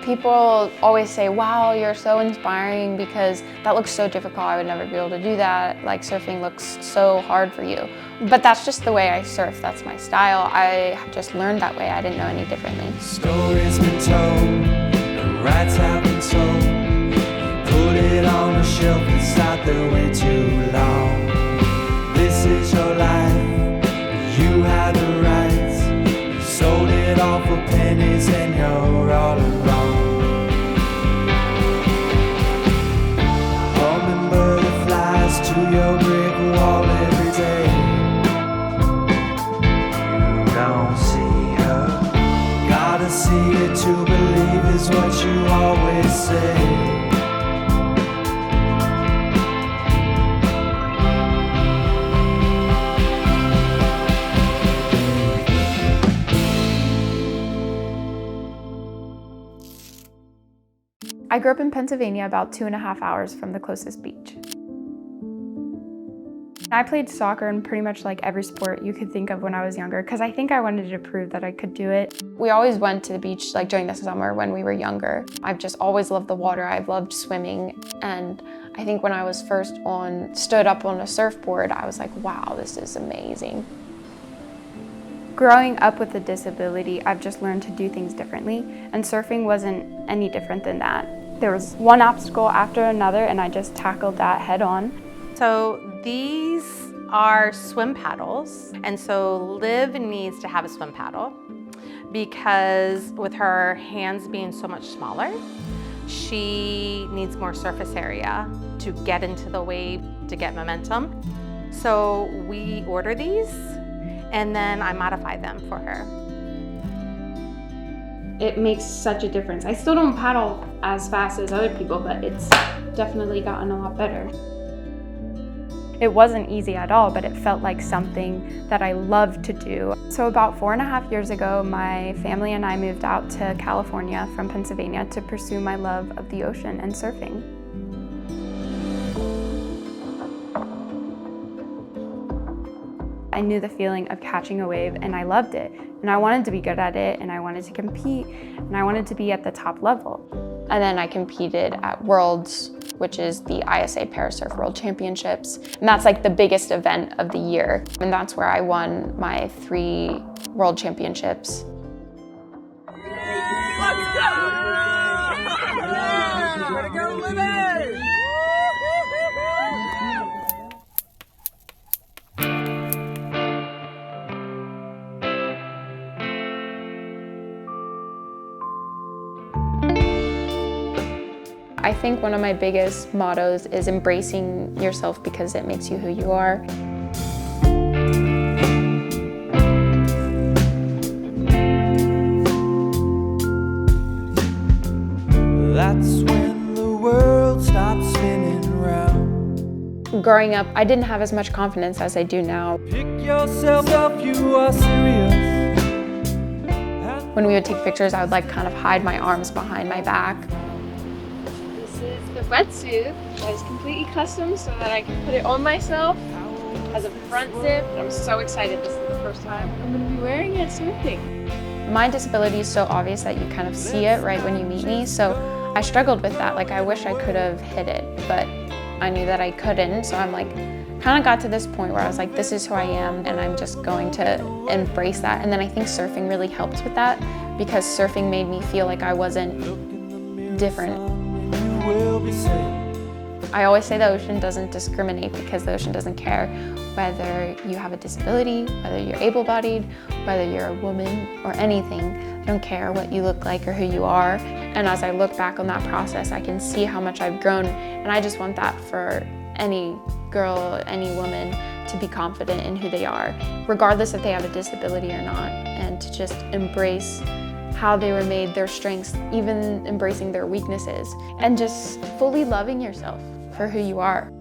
People always say, wow, you're so inspiring because that looks so difficult. I would never be able to do that. Like surfing looks so hard for you. But that's just the way I surf. That's my style. I just learned that way. I didn't know any differently. Stories been told, the rights have been sold. Put it on the shelf, it's sat there way too long. This is your life, you had the rights. You sold it all for pennies and you're all alone. Humming butterflies to your brick wall every day. You don't see her, gotta see it to believe is what you always say. I grew up in Pennsylvania, about 2.5 hours from the closest beach. I played soccer and pretty much like every sport you could think of when I was younger because I think I wanted to prove that I could do it. We always went to the beach like during the summer when we were younger. I've just always loved the water. I've loved swimming, and I think when I was first stood up on a surfboard, I was like, wow, this is amazing. Growing up with a disability, I've just learned to do things differently, and surfing wasn't any different than that. There was one obstacle after another, and I just tackled that head on. So these are swim paddles, and so Liv needs to have a swim paddle because with her hands being so much smaller, she needs more surface area to get into the wave, to get momentum. So we order these, and then I modify them for her. It makes such a difference. I still don't paddle as fast as other people, but it's definitely gotten a lot better. It wasn't easy at all, but it felt like something that I loved to do. So about 4.5 years ago, my family and I moved out to California from Pennsylvania to pursue my love of the ocean and surfing. I knew the feeling of catching a wave and I loved it. And I wanted to be good at it, and I wanted to compete, and I wanted to be at the top level. And then I competed at Worlds, which is the ISA Parasurf World Championships. And that's like the biggest event of the year. And that's where I won my 3 World Championships. Let's go! Way to go, Livy! I think one of my biggest mottos is embracing yourself because it makes you who you are. That's when the world stops spinning round. Growing up, I didn't have as much confidence as I do now. Pick yourself up, you are serious. When we would take pictures, I would like kind of hide my arms behind my back. This is the wetsuit that is completely custom so that I can put it on myself. It has a front zip, and I'm so excited. This is the first time I'm going to be wearing it surfing. My disability is so obvious that you kind of see it right when you meet me, so I struggled with that. Like I wish I could have hid it, but I knew that I couldn't, so I'm like, kind of got to this point where I was like, this is who I am, and I'm just going to embrace that. And then I think surfing really helped with that, because surfing made me feel like I wasn't different. I always say the ocean doesn't discriminate because the ocean doesn't care whether you have a disability, whether you're able-bodied, whether you're a woman or anything. They don't care what you look like or who you are. And as I look back on that process, I can see how much I've grown, and I just want that for any girl, any woman, to be confident in who they are, regardless if they have a disability or not, and to just embrace how they were made, their strengths, even embracing their weaknesses, and just fully loving yourself for who you are.